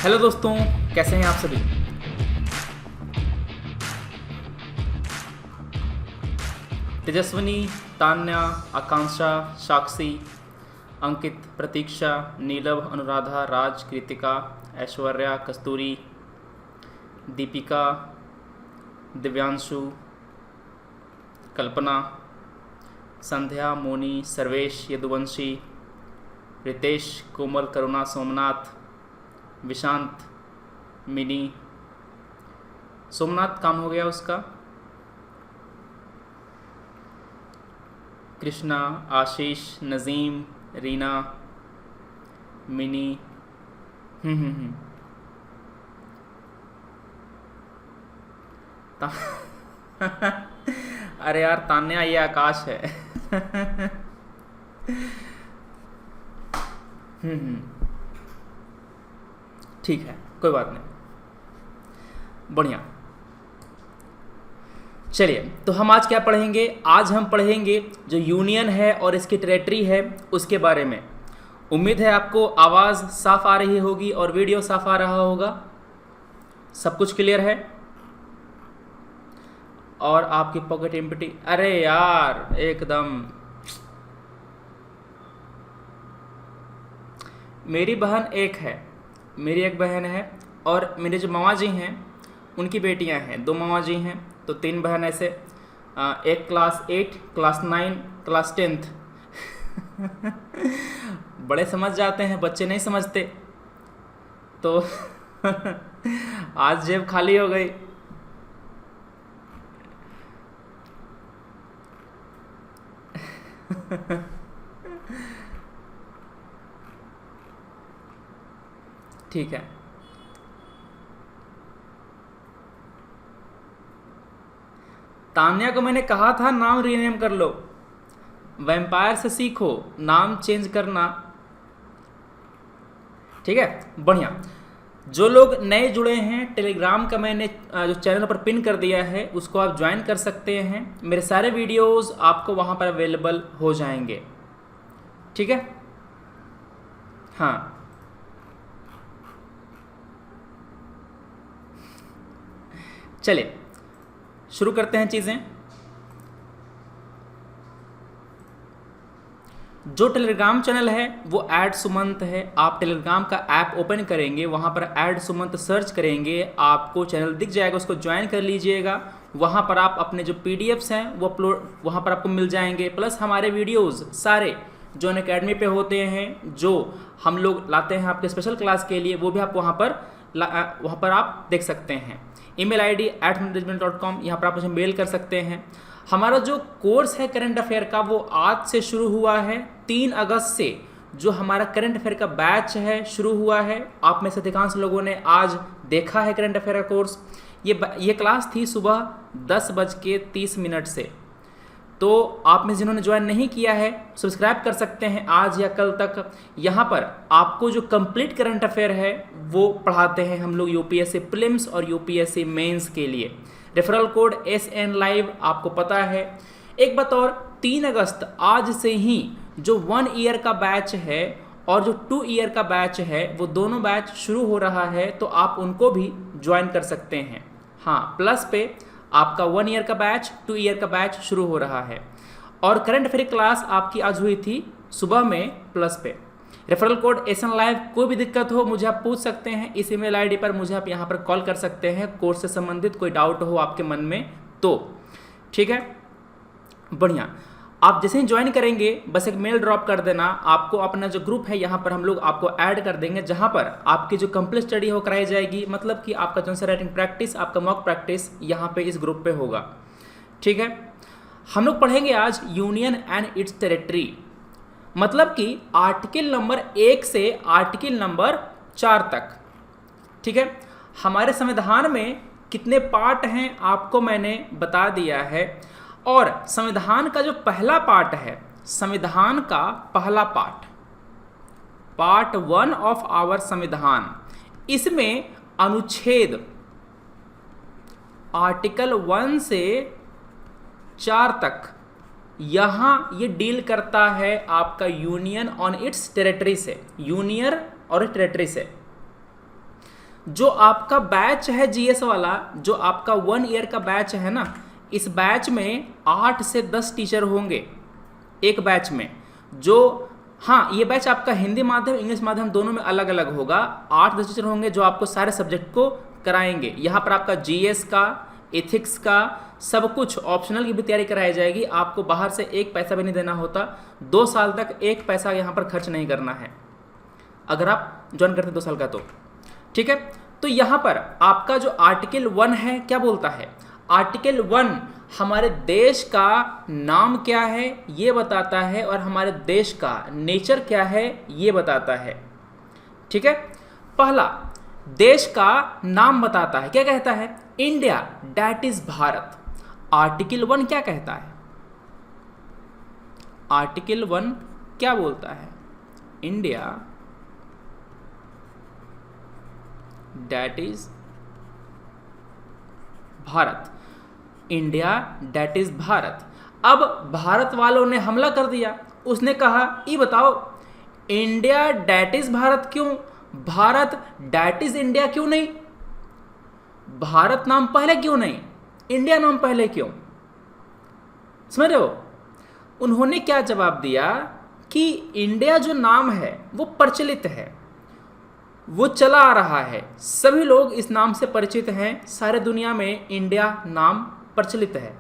Hello दोस्तों, कैसे हैं आप सभी। तेजस्विनी, तान्या, आकांक्षा, साक्षी, अंकित, प्रतीक्षा, नीलव, अनुराधा, राज, कृतिका, ऐश्वर्या, कस्तूरी, दीपिका, दिव्यांशु, कल्पना, संध्या, मोनी, सर्वेश, यदुवंशी, रितेश, कोमल, करुणा, सोमनाथ, विशांत, मिनी। सोमनाथ काम हो गया उसका। कृष्णा, आशीष, नज़ीम, रीना, मिनी। अरे यार तान्या, ये आकाश है। ठीक है, कोई बात नहीं, बढ़िया। चलिए, तो हम आज क्या पढ़ेंगे। आज हम पढ़ेंगे जो यूनियन है और इसकी टेरेटरी है उसके बारे में। उम्मीद है आपको आवाज़ साफ आ रही होगी और वीडियो साफ आ रहा होगा। सब कुछ क्लियर है और आपकी पॉकेट एम्प्टी। अरे यार एकदम। मेरी बहन एक है, मेरी एक बहन है और मेरे जो मामा जी हैं उनकी बेटियां हैं। 2 मामा जी हैं, तो 3 बहन ऐसे। एक क्लास 8, क्लास 9, क्लास 10th। बड़े समझ जाते हैं, बच्चे नहीं समझते। तो आज जेब खाली हो गई। ठीक है, तान्या को मैंने कहा था नाम रीनेम कर लो। वैम्पायर से सीखो नाम चेंज करना। ठीक है, बढ़िया। जो लोग नए जुड़े हैं, टेलीग्राम का मैंने जो चैनल पर पिन कर दिया है उसको आप ज्वाइन कर सकते हैं। मेरे सारे वीडियोस आपको वहां पर अवेलेबल हो जाएंगे। ठीक है, हाँ। चलिए शुरू करते हैं चीज़ें। जो टेलीग्राम चैनल है वो ऐड सुमंत है। आप टेलीग्राम का ऐप ओपन करेंगे, वहाँ पर ऐड सुमंत सर्च करेंगे, आपको चैनल दिख जाएगा, उसको ज्वाइन कर लीजिएगा। वहाँ पर आप अपने जो PDFs हैं वो अपलोड वहाँ पर आपको मिल जाएंगे। प्लस हमारे वीडियोज़ सारे जो अनअकैडमी पे होते हैं, जो हम लोग लाते हैं आपके स्पेशल क्लास के लिए, वो भी आप वहाँ पर आप देख सकते हैं। email ID @management.com, यहाँ पर आप मुझे मेल कर सकते हैं। हमारा जो कोर्स है करंट अफेयर का वो आज से शुरू हुआ है। 3 अगस्त से जो हमारा करंट अफेयर का बैच है शुरू हुआ है। आप में से अधिकांश लोगों ने आज देखा है करंट अफेयर का कोर्स। ये क्लास थी सुबह 10:30 से। तो आप में जिन्होंने ज्वाइन नहीं किया है सब्सक्राइब कर सकते हैं आज या कल तक। यहाँ पर आपको जो कंप्लीट करंट अफेयर है वो पढ़ाते हैं हम लोग UPSC प्रीलिम्स और UPSC मेंस के लिए। रेफरल कोड SN Live आपको पता है। एक बात और, 3 अगस्त आज से ही जो 1 ईयर का बैच है और जो 2 ईयर का बैच है वो दोनों बैच शुरू हो रहा है, तो आप उनको भी ज्वाइन कर सकते हैं। हाँ, प्लस पे आपका 1 ईयर का बैच, 2 ईयर का बैच शुरू हो रहा है। और करंट अफेयर क्लास आपकी आज हुई थी सुबह में प्लस पे। Referral code SN Live। कोई भी दिक्कत हो मुझे आप पूछ सकते हैं इस email ID पर, मुझे आप यहाँ पर कॉल कर सकते हैं कोर्स से संबंधित कोई डाउट हो आपके मन में तो। ठीक है, बढ़िया। आप जैसे ही ज्वाइन करेंगे बस एक मेल ड्रॉप कर देना। आपको अपना जो ग्रुप है यहाँ पर हम लोग आपको ऐड कर देंगे, जहाँ पर आपकी जो कंप्लीट स्टडी हो कराई जाएगी। मतलब कि आपका जो आंसर राइटिंग प्रैक्टिस, आपका मॉक प्रैक्टिस यहाँ पे इस ग्रुप पे होगा। ठीक है, हम लोग पढ़ेंगे आज यूनियन एंड इट्स टेरिटरी। मतलब कि आर्टिकल नंबर 1 से आर्टिकल नंबर 4 तक। ठीक है, हमारे संविधान में कितने पार्ट हैं आपको मैंने बता दिया है। और संविधान का जो पहला पार्ट है, संविधान का पहला पार्ट 1 ऑफ आवर संविधान, इसमें अनुच्छेद आर्टिकल 1 से 4 तक यहाँ ये डील करता है आपका यूनियन ऑन इट्स टेरिटरी से, यूनियन और टेरिटरी से। जो आपका बैच है जीएस वाला, जो आपका 1 ईयर का बैच है ना, इस बैच में 8 से 10 टीचर होंगे एक बैच में। जो हाँ, ये बैच आपका हिंदी माध्यम इंग्लिश माध्यम दोनों में अलग अलग होगा। 8-10 टीचर होंगे जो आपको सारे सब्जेक्ट को कराएंगे। यहाँ पर आपका जीएस का, एथिक्स का, सब कुछ ऑप्शनल की भी तैयारी कराई जाएगी। आपको बाहर से एक पैसा भी नहीं देना होता। 2 साल तक एक पैसा यहाँ पर खर्च नहीं करना है अगर आप ज्वाइन करते हैं 2 साल का तो। ठीक है, तो यहाँ पर आपका जो आर्टिकल 1 है क्या बोलता है? आर्टिकल 1 हमारे देश का नाम क्या है ये बताता है और हमारे देश का नेचर क्या है ये बताता है। ठीक है, पहला देश का नाम बताता है, क्या कहता है? India, that is Bharat. Article 1 क्या कहता है? आर्टिकल 1 क्या बोलता है? India, that is Bharat. India, that is Bharat. अब भारत वालों ने हमला कर दिया, उसने कहा ये बताओ इंडिया दैट इज भारत क्यों, भारत दैट इज इंडिया क्यों नहीं? भारत नाम पहले क्यों नहीं, इंडिया नाम पहले क्यों? समझ रहे हो? उन्होंने क्या जवाब दिया कि इंडिया जो नाम है वो प्रचलित है, वो चला आ रहा है, सभी लोग इस नाम से परिचित हैं, सारे दुनिया में इंडिया नाम प्रचलित है।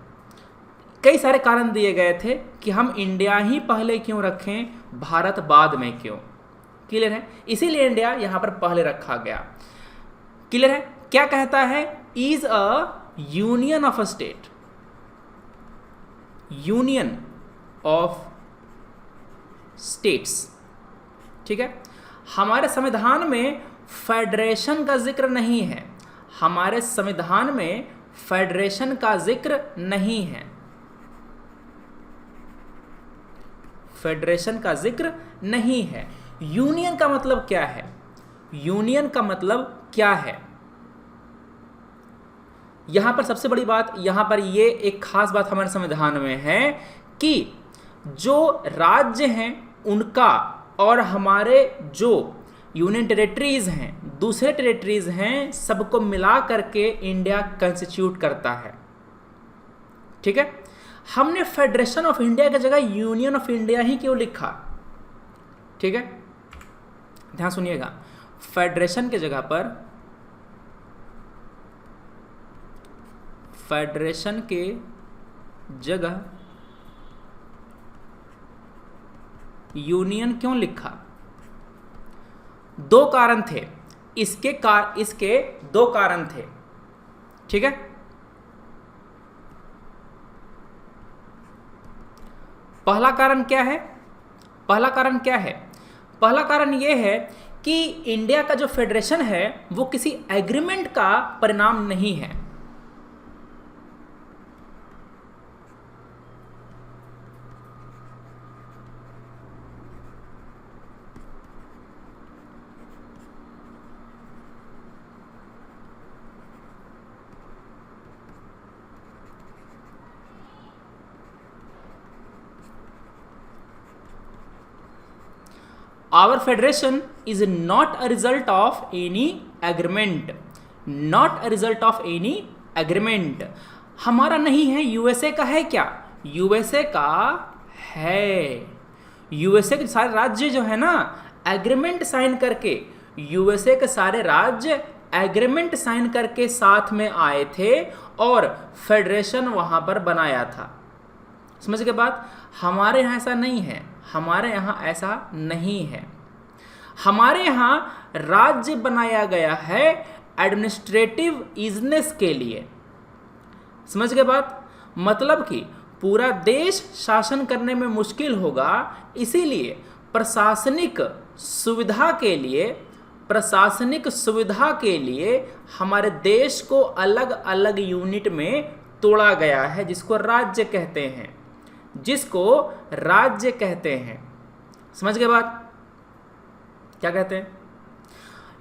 कई सारे कारण दिए गए थे कि हम इंडिया ही पहले क्यों रखें, भारत बाद में क्यों। क्लियर है? इसीलिए इंडिया यहां पर पहले रखा गया। क्लियर है? क्या कहता है? Is a union of a state, union of states. ठीक है, हमारे संविधान में फेडरेशन का जिक्र नहीं है, हमारे संविधान में फेडरेशन का जिक्र नहीं है, फेडरेशन का जिक्र नहीं है। यूनियन का मतलब क्या है? यूनियन का मतलब क्या है? यहां पर सबसे बड़ी बात, यहां पर ये एक खास बात हमारे संविधान में है कि जो राज्य हैं उनका और हमारे जो यूनियन टेरिटरीज हैं, दूसरे टेरिटरीज हैं, सबको मिला करके इंडिया कंस्टिट्यूट करता है। ठीक है, हमने फेडरेशन ऑफ इंडिया की जगह यूनियन ऑफ इंडिया ही क्यों लिखा? ठीक है, ध्यान सुनिएगा, फेडरेशन की जगह पर, फेडरेशन के जगह यूनियन क्यों लिखा? 2 कारण थे, इसके 2 कारण थे। ठीक है, पहला कारण क्या है? पहला कारण क्या है? पहला कारण यह है कि इंडिया का जो फेडरेशन है वो किसी एग्रीमेंट का परिणाम नहीं है। Our federation is not a result of any agreement, not a result of any agreement। हमारा नहीं है, यूएसए का है। क्या यूएसए का है? यूएसए के सारे राज्य जो है ना एग्रीमेंट साइन करके, यूएसए के सारे राज्य एग्रीमेंट साइन करके साथ में आए थे और फेडरेशन वहां पर बनाया था। समझ के बात? हमारे यहाँ ऐसा नहीं है, हमारे यहाँ ऐसा नहीं है। हमारे यहाँ राज्य बनाया गया है एडमिनिस्ट्रेटिव ईजनेस के लिए। समझ के बात? मतलब कि पूरा देश शासन करने में मुश्किल होगा, इसीलिए प्रशासनिक सुविधा के लिए हमारे देश को अलग अलग यूनिट में तोड़ा गया है, जिसको राज्य कहते हैं। समझ गए बात? क्या कहते हैं?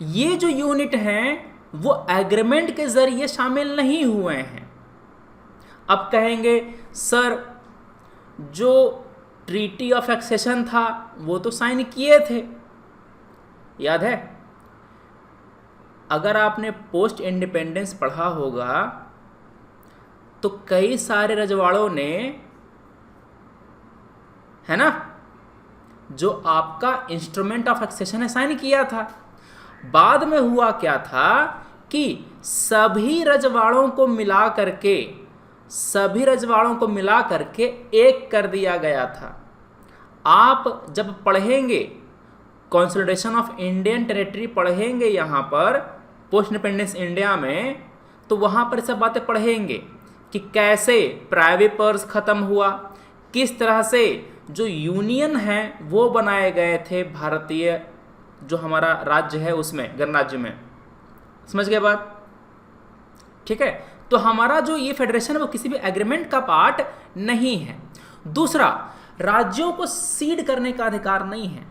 ये जो यूनिट हैं वो एग्रीमेंट के जरिए शामिल नहीं हुए हैं। अब कहेंगे सर जो ट्रीटी ऑफ एक्सेशन था वो तो साइन किए थे, याद है? अगर आपने पोस्ट इंडिपेंडेंस पढ़ा होगा तो कई सारे रजवाड़ों ने, है ना, जो आपका इंस्ट्रूमेंट ऑफ एक्सेशन है साइन किया था। बाद में हुआ क्या था कि सभी रजवाड़ों को मिला करके एक कर दिया गया था। आप जब पढ़ेंगे कंसोलिडेशन ऑफ इंडियन टेरिटरी पढ़ेंगे यहाँ पर पोस्ट इंडिपेंडेंस इंडिया में, तो वहाँ पर सब बातें पढ़ेंगे कि कैसे प्राइवी पर्स खत्म हुआ, किस तरह से जो यूनियन है वो बनाए गए थे भारतीय जो हमारा राज्य है उसमें, गणराज्य में। समझ गए बात? ठीक है, तो हमारा जो ये फेडरेशन है वो किसी भी एग्रीमेंट का पार्ट नहीं है। दूसरा, राज्यों को सीड करने का अधिकार नहीं है।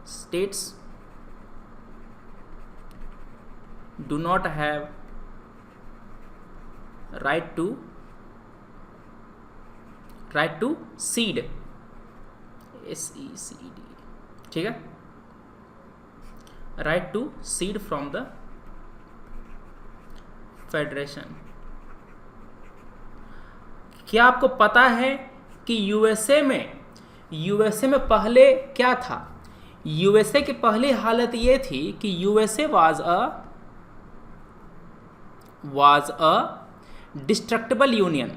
States do not have right to secede, SECD, ठीक है, right to secede from the federation. क्या आपको पता है कि यूएसए में पहले क्या था? यूएसए की पहली हालत ये थी कि USA was a destructible union,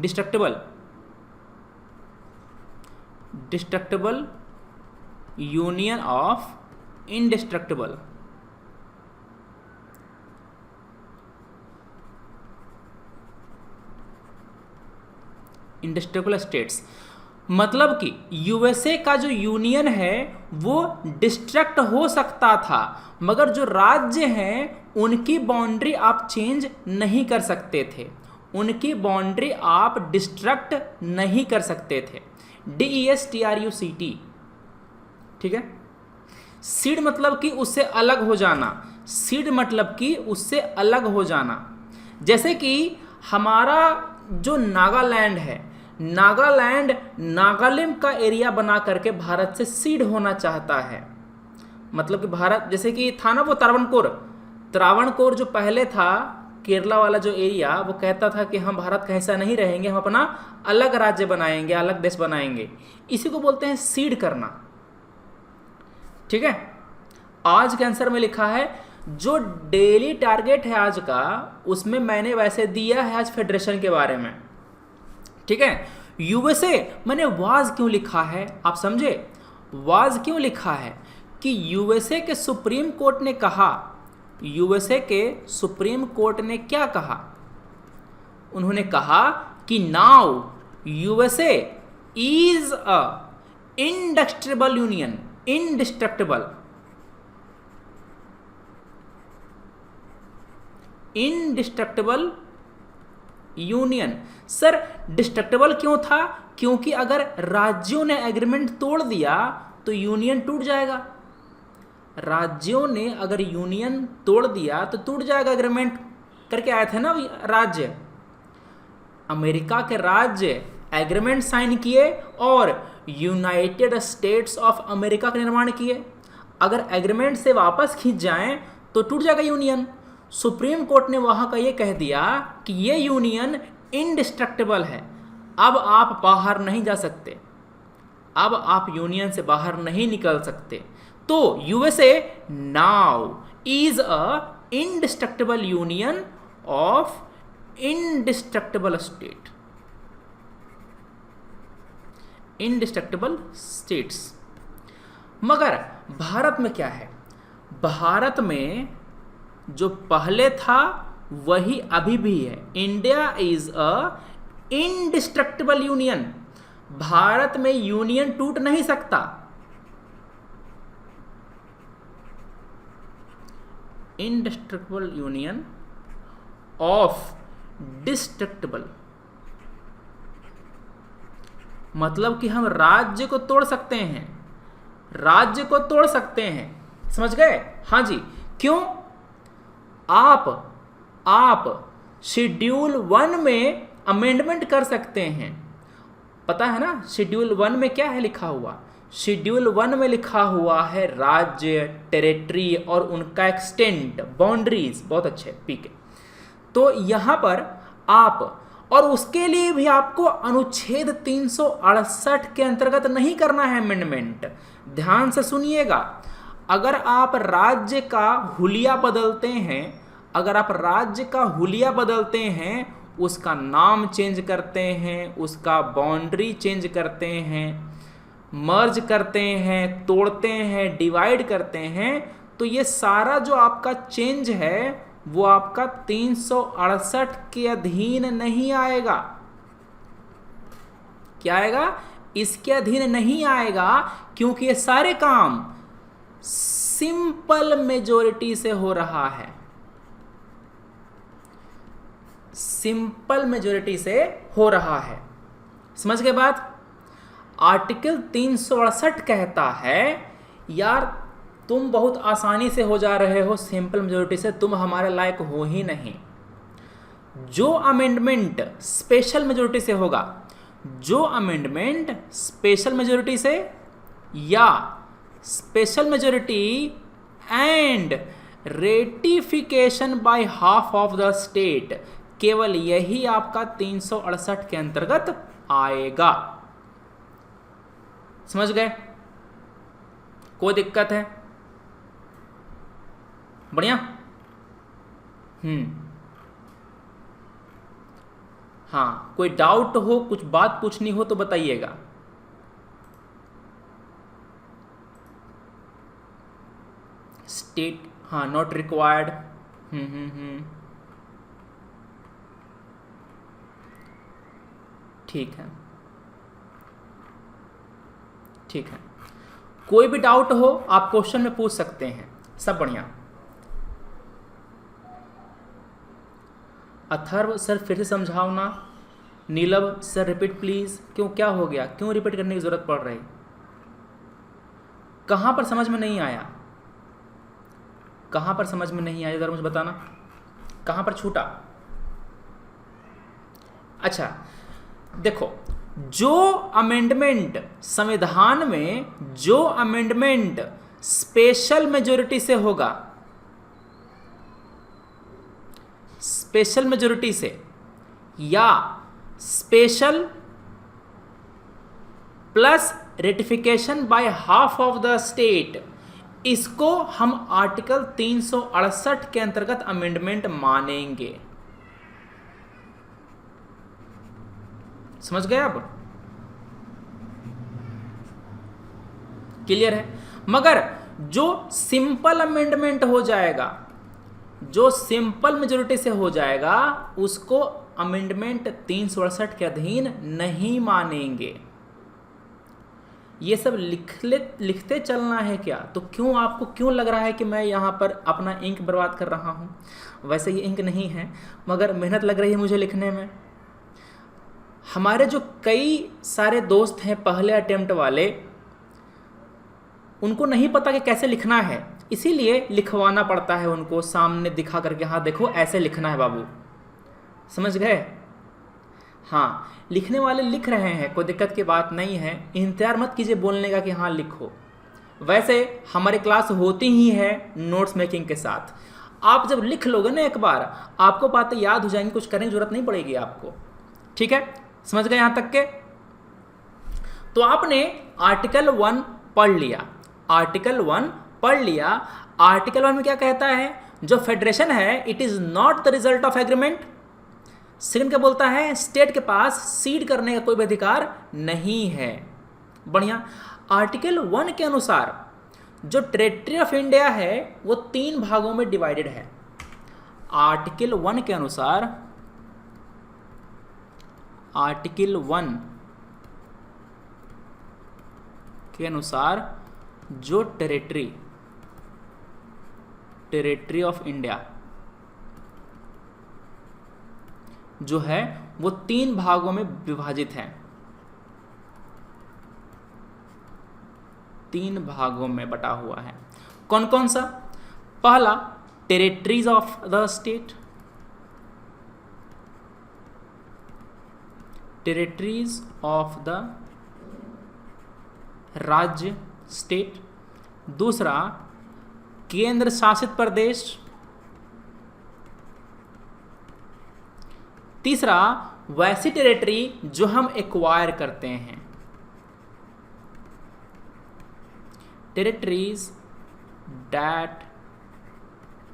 destructible union of indestructible. Indestructible states, मतलब कि यूएसए का जो यूनियन है वो डिस्ट्रक्ट हो सकता था, मगर जो राज्य हैं उनकी बाउंड्री आप चेंज नहीं कर सकते थे, उनकी बाउंड्री आप डिस्ट्रक्ट नहीं कर सकते थे। DESTRUCT, ठीक है। सीड मतलब कि उससे अलग हो जाना, सीड मतलब कि उससे अलग हो जाना। जैसे कि हमारा जो नागालैंड है, नागालैंड नागालैंड का एरिया बना करके भारत से सीड होना चाहता है। मतलब कि भारत, जैसे कि था ना वो त्रावणकोर जो पहले था, केरला वाला जो एरिया, वो कहता था कि हम भारत का हिस्सा नहीं रहेंगे, हम अपना अलग राज्य बनाएंगे, अलग देश बनाएंगे। इसी को बोलते हैं सीड करना, ठीक है। आज के आंसर में लिखा है, जो डेली टारगेट है आज का, उसमें मैंने वैसे दिया है आज फेडरेशन के बारे में, ठीक है। यूएसए मैंने वाज क्यों लिखा है, आप समझे? वाज क्यों लिखा है कि यूएसए के सुप्रीम कोर्ट ने कहा, यूएसए के सुप्रीम कोर्ट ने क्या कहा? उन्होंने कहा कि now USA is a industrial union, indestructible union. Sir destructible क्यों था? क्योंकि अगर राज्यों ने एग्रीमेंट तोड़ दिया तो यूनियन टूट जाएगा। राज्यों ने अगर यूनियन तोड़ दिया तो टूट जाएगा, एग्रीमेंट करके आए थे ना राज्य। अमेरिका के राज्य एग्रीमेंट साइन किए और यूनाइटेड स्टेट्स ऑफ अमेरिका का निर्माण किए। अगर एग्रीमेंट से वापस खींच जाएं तो टूट जाएगा यूनियन। सुप्रीम कोर्ट ने वहां का ये कह दिया कि ये यूनियन इंडिस्ट्रक्टिबल है, अब आप बाहर नहीं जा सकते, अब आप यूनियन से बाहर नहीं निकल सकते। तो USA now is a indestructible union of indestructible state, indestructible states. मगर भारत में क्या है? भारत में जो पहले था वही अभी भी है। India is a indestructible union. Bharat में यूनियन टूट नहीं सकता। इंडिस्ट्रक्टिबल यूनियन ऑफ डिस्ट्रक्टिबल, मतलब कि हम राज्य को तोड़ सकते हैं, राज्य को तोड़ सकते हैं। समझ गए? हाँ जी। क्यों? आप शेड्यूल 1 में अमेंडमेंट कर सकते हैं। पता है ना शेड्यूल 1 में क्या है लिखा हुआ? शेड्यूल 1 में लिखा हुआ है राज्य, टेरिटरी और उनका एक्सटेंट, बाउंड्रीज। बहुत अच्छे, ठीक है। तो यहाँ पर आप, और उसके लिए भी आपको अनुच्छेद 368 के अंतर्गत नहीं करना है अमेंडमेंट। ध्यान से सुनिएगा, अगर आप राज्य का हुलिया बदलते हैं, अगर आप राज्य का हुलिया बदलते हैं, उसका नाम चेंज करते हैं, उसका बाउंड्री चेंज करते हैं, मर्ज करते हैं, तोड़ते हैं, डिवाइड करते हैं, तो ये सारा जो आपका चेंज है वो आपका 368 के अधीन नहीं आएगा। क्या आएगा? इसके अधीन नहीं आएगा, क्योंकि ये सारे काम सिंपल मेजॉरिटी से हो रहा है, सिंपल मेजॉरिटी से हो रहा है। समझ गए बात? आर्टिकल 368 कहता है यार तुम बहुत आसानी से हो जा रहे हो सिंपल मेजॉरिटी से, तुम हमारे लायक हो ही नहीं। जो अमेंडमेंट स्पेशल मेजॉरिटी से होगा, जो अमेंडमेंट स्पेशल मेजॉरिटी से या special majority and ratification by half of the state, केवल यही आपका 368 के अंतर्गत आएगा। समझ गए? कोई दिक्कत है? बढ़िया। हाँ, कोई डाउट हो, कुछ बात पूछनी हो तो बताइएगा। स्टेट, हाँ, नॉट रिक्वायर्ड। ठीक है, ठीक है। कोई भी डाउट हो आप क्वेश्चन में पूछ सकते हैं, सब बढ़िया। अथर्व सर फिर से समझाओ ना। नीलव सर रिपीट प्लीज। क्यों, क्या हो गया? क्यों रिपीट करने की जरूरत पड़ रही? कहाँ पर समझ में नहीं आया? कहाँ पर समझ में नहीं आया जरा मुझे बताना, कहाँ पर छूटा? अच्छा देखो, जो अमेंडमेंट संविधान में, जो अमेंडमेंट स्पेशल मेजॉरिटी से होगा, स्पेशल मेजॉरिटी से या special plus ratification by half of the state, इसको हम आर्टिकल 368 के अंतर्गत अमेंडमेंट मानेंगे। समझ गए आप? क्लियर है? मगर जो सिंपल अमेंडमेंट हो जाएगा, जो सिंपल मेजॉरिटी से हो जाएगा, उसको अमेंडमेंट 368 के अधीन नहीं मानेंगे। ये सब लिखते चलना है क्या? तो क्यों आपको क्यों लग रहा है कि मैं यहाँ पर अपना इंक बर्बाद कर रहा हूँ? वैसे ये इंक नहीं है, मगर मेहनत लग रही है मुझे लिखने में। हमारे जो कई सारे दोस्त हैं पहले अटेम्प्ट वाले, उनको नहीं पता कि कैसे लिखना है, इसीलिए लिखवाना पड़ता है उनको, सामने दिखा करके, हाँ देखो ऐसे लिखना है बाबू। समझ गए? हाँ, लिखने वाले लिख रहे हैं, कोई दिक्कत की बात नहीं है। इंतजार मत कीजिए बोलने का कि हाँ लिखो। वैसे हमारी क्लास होती ही है नोट्स मेकिंग के साथ। आप जब लिख लोगे ना एक बार, आपको बातें याद हो जाएंगी, कुछ करने की जरूरत नहीं पड़ेगी आपको। ठीक है, समझ गए यहाँ तक के? तो आपने आर्टिकल 1 पढ़ लिया, आर्टिकल 1 पढ़ लिया। आर्टिकल 1 में क्या कहता है? जो फेडरेशन है, it is not the result of agreement. Second क्या बोलता है? स्टेट के पास सीड करने का कोई भी अधिकार नहीं है। बढ़िया। आर्टिकल 1 के अनुसार जो टेरिटरी ऑफ इंडिया है वो 3 भागों में डिवाइडेड है। आर्टिकल 1 के अनुसार, आर्टिकल 1 के अनुसार जो टेरिटरी ऑफ इंडिया जो है वो 3 भागों में विभाजित है, 3 भागों में बटा हुआ है। कौन कौन सा? पहला, territories of the state, territories of the राज्य स्टेट, दूसरा केंद्र शासित प्रदेश, तीसरा वैसी टेरिटरी जो हम एक्वायर करते हैं, territories that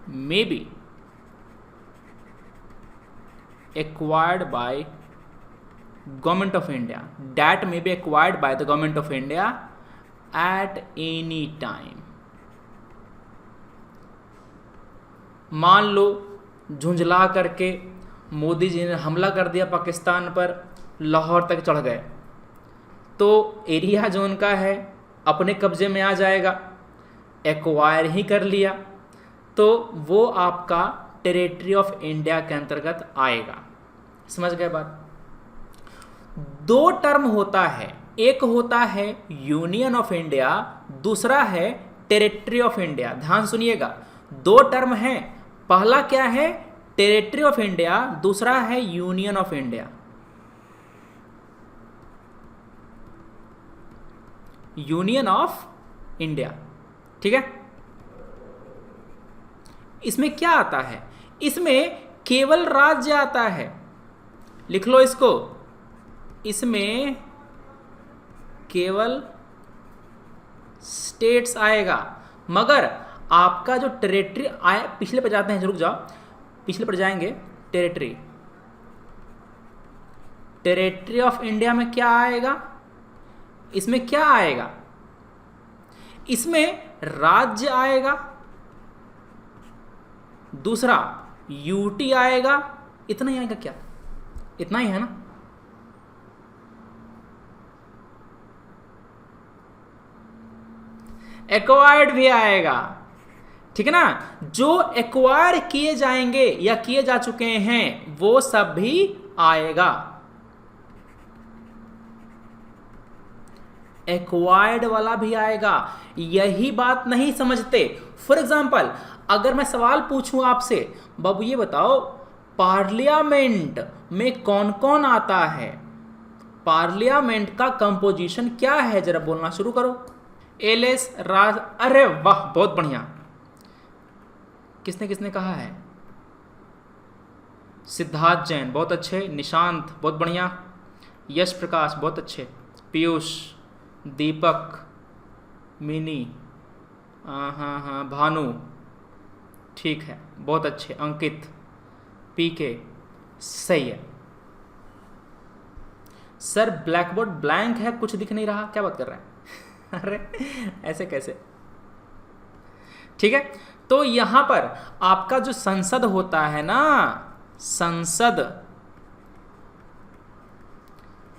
may be acquired by government of India, that may be acquired by the government of India at any time। मान लो झुंझला करके मोदी जी ने हमला कर दिया पाकिस्तान पर, लाहौर तक चढ़ गए, तो एरिया जो उनका है अपने कब्जे में आ जाएगा, एक्वायर ही कर लिया, तो वो आपका टेरिटरी ऑफ इंडिया के अंतर्गत आएगा। समझ गए बात? दो टर्म होता है, एक होता है यूनियन ऑफ इंडिया, दूसरा है टेरिटरी ऑफ इंडिया। ध्यान सुनिएगा, दो टर्म है, पहला क्या है टेरिटरी ऑफ इंडिया, दूसरा है union of India. Union of India, ठीक है। इसमें क्या आता है? इसमें केवल राज्य आता है, लिख लो इसको, इसमें केवल स्टेट्स आएगा। मगर आपका जो टेरिटरी आया, पिछले पर जाते हैं, रुक जाओ, पिछले पर जाएंगे। टेरिटरी ऑफ इंडिया में क्या आएगा? इसमें क्या आएगा? इसमें राज्य आएगा, दूसरा यूटी आएगा, इतना ही आएगा क्या? इतना ही है ना। एक्वायर्ड भी आएगा, ठीक है ना। जो एक्वायर किए जाएंगे या किए जा चुके हैं वो सब भी आएगा। एक्वायर्ड वाला भी आएगा। यही बात नहीं समझते। फॉर एग्जाम्पल, अगर मैं सवाल पूछूं आपसे, बाबू ये बताओ पार्लियामेंट में कौन कौन आता है, पार्लियामेंट का कंपोजिशन क्या है, जरा बोलना शुरू करो। एलएस राज, अरे वाह बहुत बढ़िया। किसने किसने कहा है? सिद्धार्थ जैन बहुत अच्छे, निशांत बहुत बढ़िया, यश प्रकाश बहुत अच्छे, पीयूष, दीपक, मिनी, हाँ भानु, ठीक है बहुत अच्छे, अंकित, पीके, सही है। सर ब्लैक बोर्ड ब्लैंक है, कुछ दिख नहीं रहा, क्या बात कर रहा है? अरे ऐसे कैसे? ठीक है, तो यहां पर आपका जो संसद होता है ना,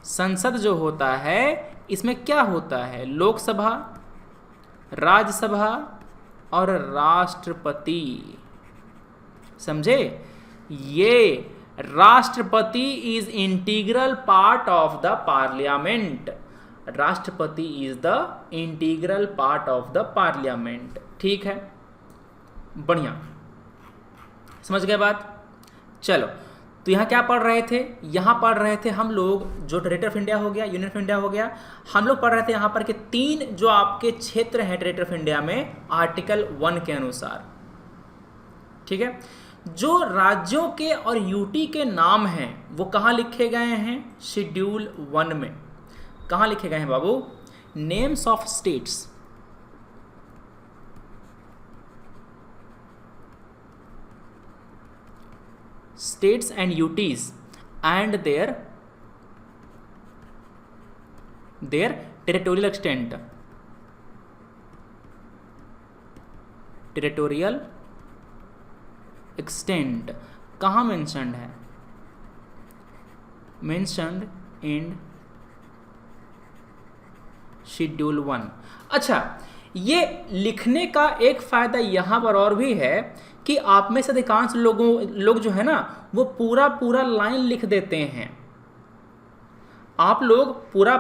संसद जो होता है, इसमें क्या होता है? लोकसभा, राज्यसभा और राष्ट्रपति। समझे? ये Rashtrapati is integral part of the Parliament. Rashtrapati is the integral part of the Parliament. ठीक है, बढ़िया, समझ गए बात? चलो, तो यहाँ क्या पढ़ रहे थे? यहाँ पढ़ रहे थे हम लोग जो टेरिटरी ऑफ इंडिया हो गया, यूनियन ऑफ इंडिया हो गया, हम लोग पढ़ रहे थे यहाँ पर कि 3 जो आपके क्षेत्र हैं टेरिटरी ऑफ इंडिया में आर्टिकल 1 के अनुसार। ठीक है, जो राज्यों के और यूटी के नाम हैं वो कहाँ लिखे गए हैं? शेड्यूल 1 में। कहाँ लिखे गए हैं बाबू? Names of states, states and UTs and their territorial extent, territorial extent कहाँ mentioned है? mentioned in schedule 1। अच्छा, ये लिखने का एक फायदा यहाँ पर और भी है कि आप में से अधिकांश लोग जो है ना वो पूरा लाइन लिख देते हैं। आप लोग पूरा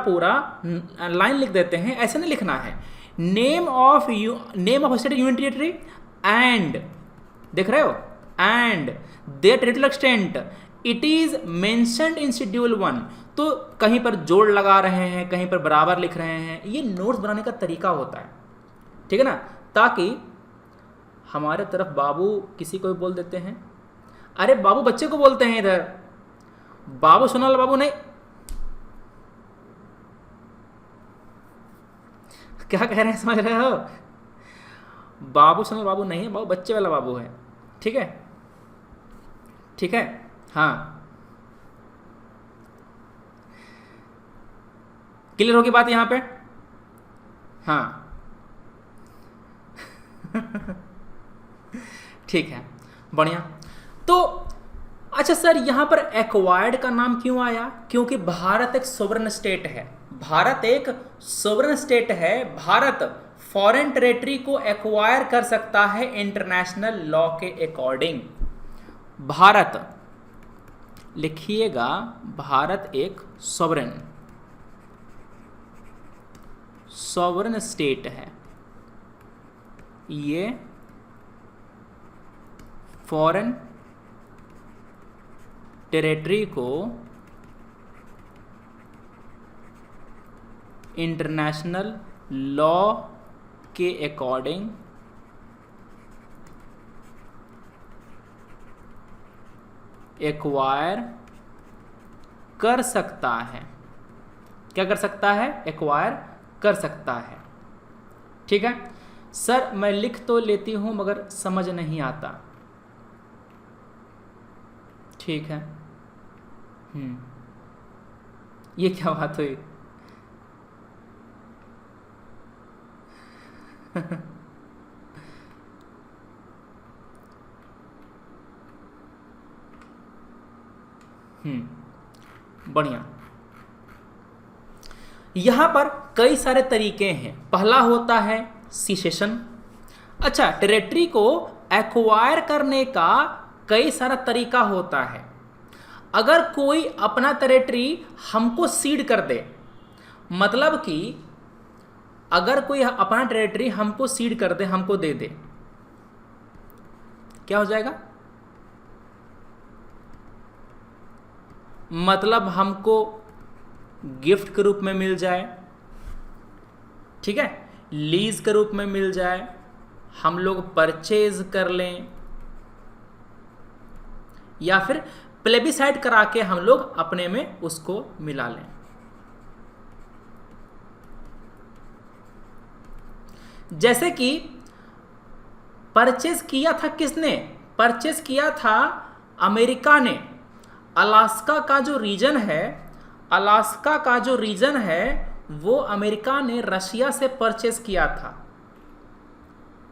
लाइन लिख देते हैं, ऐसे नहीं लिखना है। Name of state union territory and, देख रहे हो, and their territorial extent it is mentioned in schedule 1। तो कहीं पर जोड़ लगा रहे हैं, कहीं पर बराबर लिख रहे हैं, ये नोट्स बनाने का तरीका होता है, ठीक है ना। ताकि हमारे तरफ बाबू किसी को भी बोल देते हैं, अरे बाबू बच्चे को बोलते हैं इधर, बाबू सोनाल बाबू नहीं, क्या कह रहे हैं समझ रहे हो, बाबू सोनाल बाबू नहीं है, बाबू बच्चे वाला बाबू है, ठीक है, ठीक है। हाँ, क्लियर होगी बात यहां पे। हाँ ठीक है, बढ़िया। तो अच्छा सर, यहां पर एक्वायर्ड का नाम क्यों आया? क्योंकि भारत एक सोवरेन स्टेट है, भारत एक सोवरेन स्टेट है। भारत फॉरेन टेरिटरी को एक्वायर कर सकता है इंटरनेशनल लॉ के अकॉर्डिंग। भारत लिखिएगा, भारत एक सॉवरेन स्टेट है, ये फॉरेन टेरिटरी को इंटरनेशनल लॉ के अकॉर्डिंग एक्वायर कर सकता है। क्या कर सकता है? एक्वायर कर सकता है, ठीक है। सर मैं लिख तो लेती हूं मगर समझ नहीं आता, ठीक है। ये क्या बात हुई? बढ़िया। यहां पर कई सारे तरीके हैं। पहला होता है सीसेशन। अच्छा, टेरिटरी को एक्वायर करने का कई सारा तरीका होता है। अगर कोई अपना टेरिटरी हमको सीड कर दे, मतलब कि अगर कोई अपना टेरिटरी हमको सीड कर दे, हमको दे दे, क्या हो जाएगा? मतलब हमको गिफ्ट के रूप में मिल जाए, ठीक है, लीज के रूप में मिल जाए, हम लोग परचेज कर लें, या फिर प्लेबिसाइड करा के हम लोग अपने में उसको मिला लें। जैसे कि परचेज किया था किसने? परचेज किया था अमेरिका ने। अलास्का का जो रीजन है, अलास्का का जो रीजन है वो अमेरिका ने रशिया से परचेज किया था,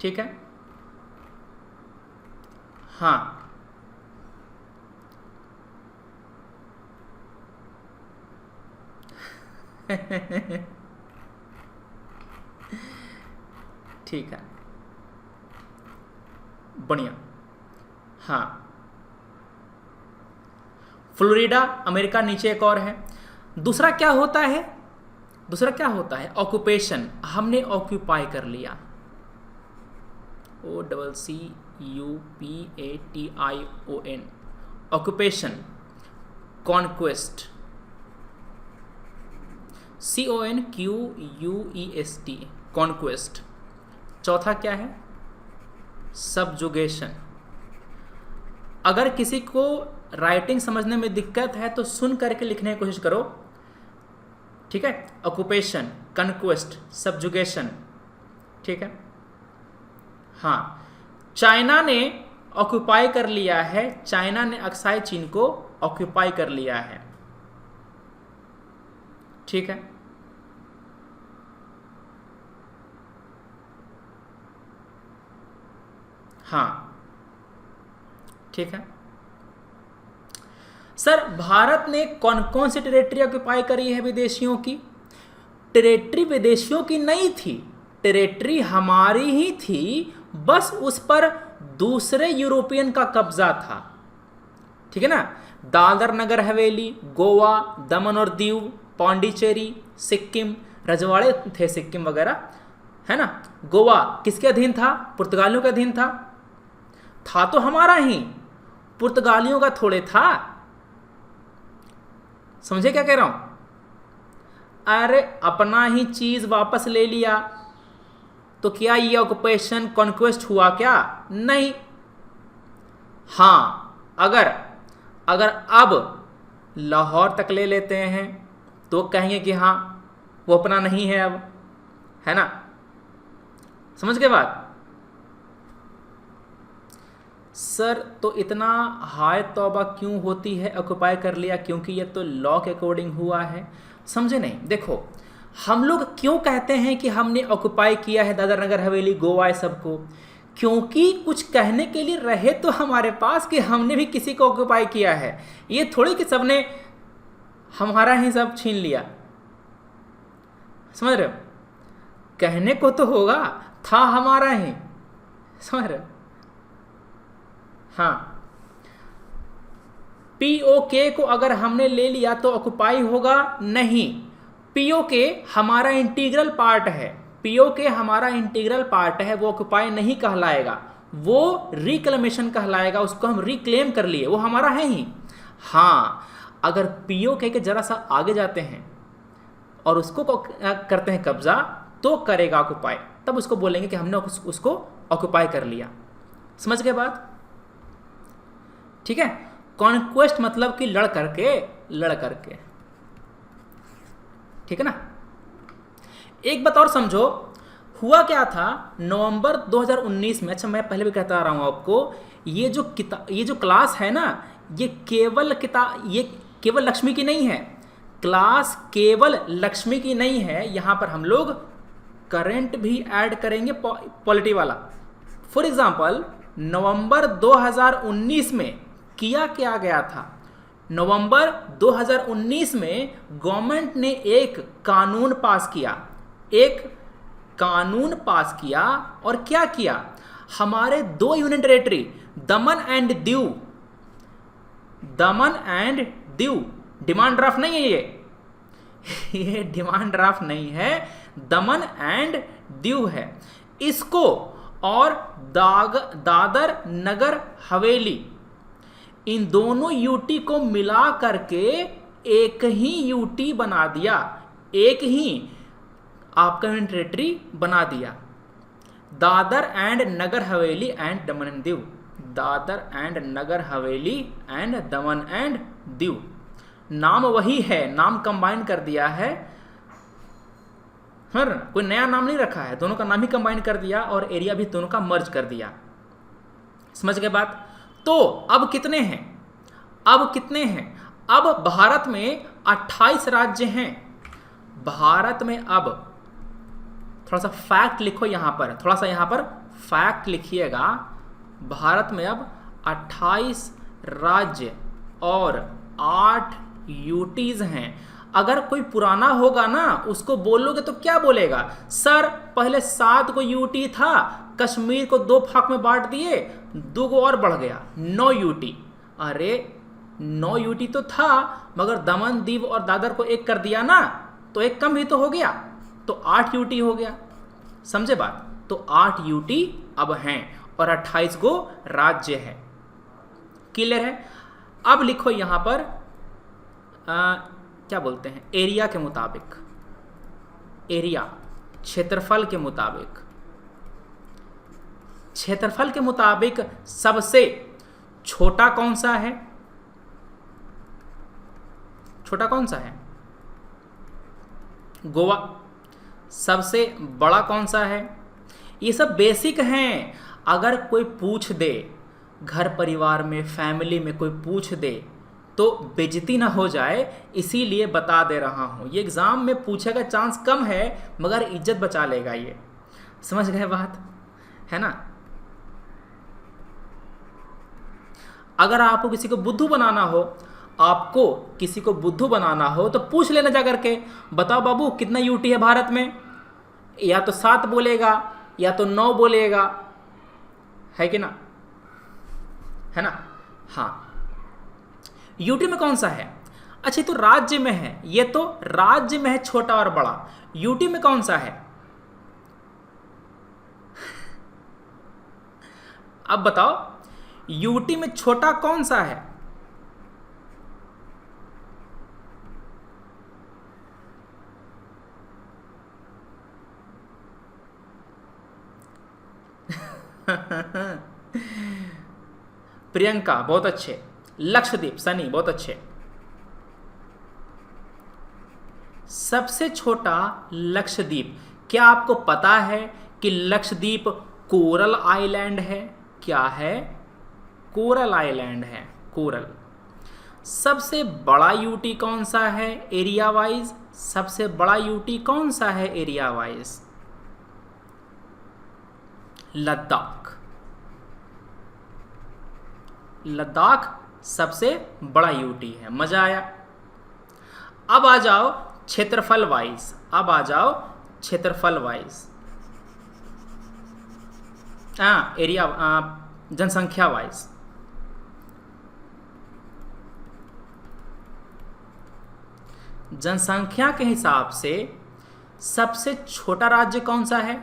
ठीक है। हाँ, ठीक है, बढ़िया। हाँ, फ्लोरिडा अमेरिका, नीचे एक और है। दूसरा क्या होता है? दूसरा क्या होता है? ऑक्यूपेशन। हमने ऑक्यूपाई कर लिया, OCCUPATION, occupation. Conquest, CONQUEST, conquest. चौथा क्या है? सब्जुगेशन। अगर किसी को राइटिंग समझने में दिक्कत है तो सुन करके लिखने की कोशिश करो, ठीक है। ऑक्यूपेशन, कन्क्वेस्ट, सब्जुगेशन, ठीक है। हाँ, चाइना ने ऑक्यूपाई कर लिया है, चाइना ने अक्साई चीन को ऑक्यूपाई कर लिया है, ठीक है। हाँ, ठीक है। सर भारत ने कौन कौन सी टेरिटरी ऑक्यूपाई करी है विदेशियों की? टेरिटरी विदेशियों की नहीं थी, टेरिटरी हमारी ही थी, बस उस पर दूसरे यूरोपियन का कब्जा था, ठीक है ना। दादर नगर हवेली, गोवा, दमन और दीव, पांडिचेरी, सिक्किम, रजवाड़े थे सिक्किम वगैरह, है ना। गोवा किसके अधीन था? पुर्तगालियों के अधीन था तो हमारा ही, पुर्तगालियों का थोड़े था, समझे क्या कह रहा हूं? अरे अपना ही चीज वापस ले लिया तो क्या ये ऑक्यूपेशन कॉन्क्वेस्ट हुआ क्या? नहीं। हाँ, अगर अगर अब लाहौर तक ले लेते हैं तो कहेंगे कि हाँ वो अपना नहीं है अब, है ना? समझ गए बात? सर तो इतना हाय तौबा क्यों होती है ऑक्युपाई कर लिया, क्योंकि ये तो लॉ के अकॉर्डिंग हुआ है। समझे नहीं? देखो हम लोग क्यों कहते हैं कि हमने ऑक्युपाई किया है दादर नगर हवेली गोवा सबको, क्योंकि कुछ कहने के लिए रहे तो हमारे पास कि हमने भी किसी को ऑक्युपाई किया है। ये थोड़ी कि सबने हमारा ही सब छीन लिया। समझ रहे हो? कहने को तो होगा था हमारा ही। समझ रहे हो? हाँ, पीओके को अगर हमने ले लिया तो ऑक्युपाई होगा नहीं। पीओके हमारा इंटीग्रल पार्ट है, पीओके हमारा इंटीग्रल पार्ट है, वो ऑक्युपाई नहीं कहलाएगा, वो रिक्लेमेशन कहलाएगा। उसको हम रिक्लेम कर लिए, वो हमारा है ही। हाँ, अगर पीओके के जरा सा आगे जाते हैं और उसको करते हैं कब्जा तो करेगा ऑक्युपाई, तब उसको बोलेंगे कि हमने उसको ऑक्युपाई कर लिया। समझ गए बात? ठीक है। कॉन्क्वेस्ट मतलब कि लड़ करके, ठीक है ना? एक बात और समझो, हुआ क्या था नवंबर 2019 में। अच्छा, मैं पहले भी कहता आ रहा हूं आपको, ये जो क्लास है ना, ये केवल लक्ष्मी की नहीं है। क्लास केवल लक्ष्मी की नहीं है, यहां पर हम लोग करंट भी ऐड करेंगे, पॉलिटी वाला। फॉर एग्जाम्पल नवंबर 2019 में किया क्या गया था? नवंबर 2019 में गवर्नमेंट ने एक कानून पास किया और क्या किया? हमारे 2 union territory Daman and Diu, demand draft नहीं है ये डिमांड ड्राफ्ट नहीं है, दमन एंड दीव है। इसको और दादर नगर हवेली, इन दोनों यूटी को मिला करके एक ही यूटी बना दिया, एक ही आपका यूनियन टेरेटरी बना दिया। Dadar and Nagar Haveli and Daman and Diu, Dadar and Nagar Haveli and Daman and Diu. नाम वही है, नाम कंबाइन कर दिया है, कोई नया नाम नहीं रखा है, दोनों का नाम ही कंबाइन कर दिया और एरिया भी दोनों का मर्ज कर दिया। समझ गए बात? तो अब कितने हैं? अब भारत में 28 राज्य हैं। भारत में अब थोड़ा सा फैक्ट लिखो यहां पर, थोड़ा सा यहां पर फैक्ट लिखिएगा। भारत में अब 28 राज्य और 8 यूटीज हैं। अगर कोई पुराना होगा ना, उसको बोलोगे तो क्या बोलेगा? सर पहले 7 को यूटी था, कश्मीर को 2 भाग में बांट दिए, 2 को और बढ़ गया, 9 यूटी। अरे 9 यूटी तो था, मगर दमन दीव और दादर को एक कर दिया ना, तो एक कम ही तो हो गया, तो 8 यूटी हो गया। समझे बात? तो 8 यूटी अब हैं और 28 को राज्य है। क्लियर है? अब लिखो यहां पर क्या बोलते हैं, एरिया के मुताबिक, एरिया क्षेत्रफल के मुताबिक सबसे छोटा कौन सा है? गोवा। सबसे बड़ा कौन सा है? ये सब बेसिक हैं। अगर कोई पूछ दे, घर परिवार में फैमिली में कोई पूछ दे तो बेइज्जती ना हो जाए, इसीलिए बता दे रहा हूं। ये एग्जाम में पूछे का चांस कम है, मगर इज्जत बचा लेगा ये। समझ गए बात? है ना? अगर आपको किसी को बुद्धू बनाना हो तो पूछ लेना जा करके, बताओ बाबू कितना यूटी है भारत में? या तो 7 बोलेगा या तो 9 बोलेगा, है कि ना? है ना? हाँ। यूटी में कौन सा है? अच्छा, तो राज्य में है, ये तो राज्य में है छोटा और बड़ा। यूटी में कौन सा है? अब बताओ, यूटी में छोटा कौन सा है? प्रियंका बहुत अच्छे। लक्षद्वीप सनी बहुत अच्छे। सबसे छोटा लक्षद्वीप, क्या आपको पता है कि लक्षद्वीप कोरल आइलैंड है? क्या है? कोरल आइलैंड है, कोरल। सबसे बड़ा यूटी कौन सा है एरिया वाइज? सबसे बड़ा यूटी कौन सा है एरिया वाइज? लद्दाख। लद्दाख सबसे बड़ा यूटी है। मजा आया? अब आ जाओ क्षेत्रफल वाइज। अब आ जाओ क्षेत्रफल वाइज, एरिया, जनसंख्या वाइज। जनसंख्या के हिसाब से सबसे छोटा राज्य कौन सा है?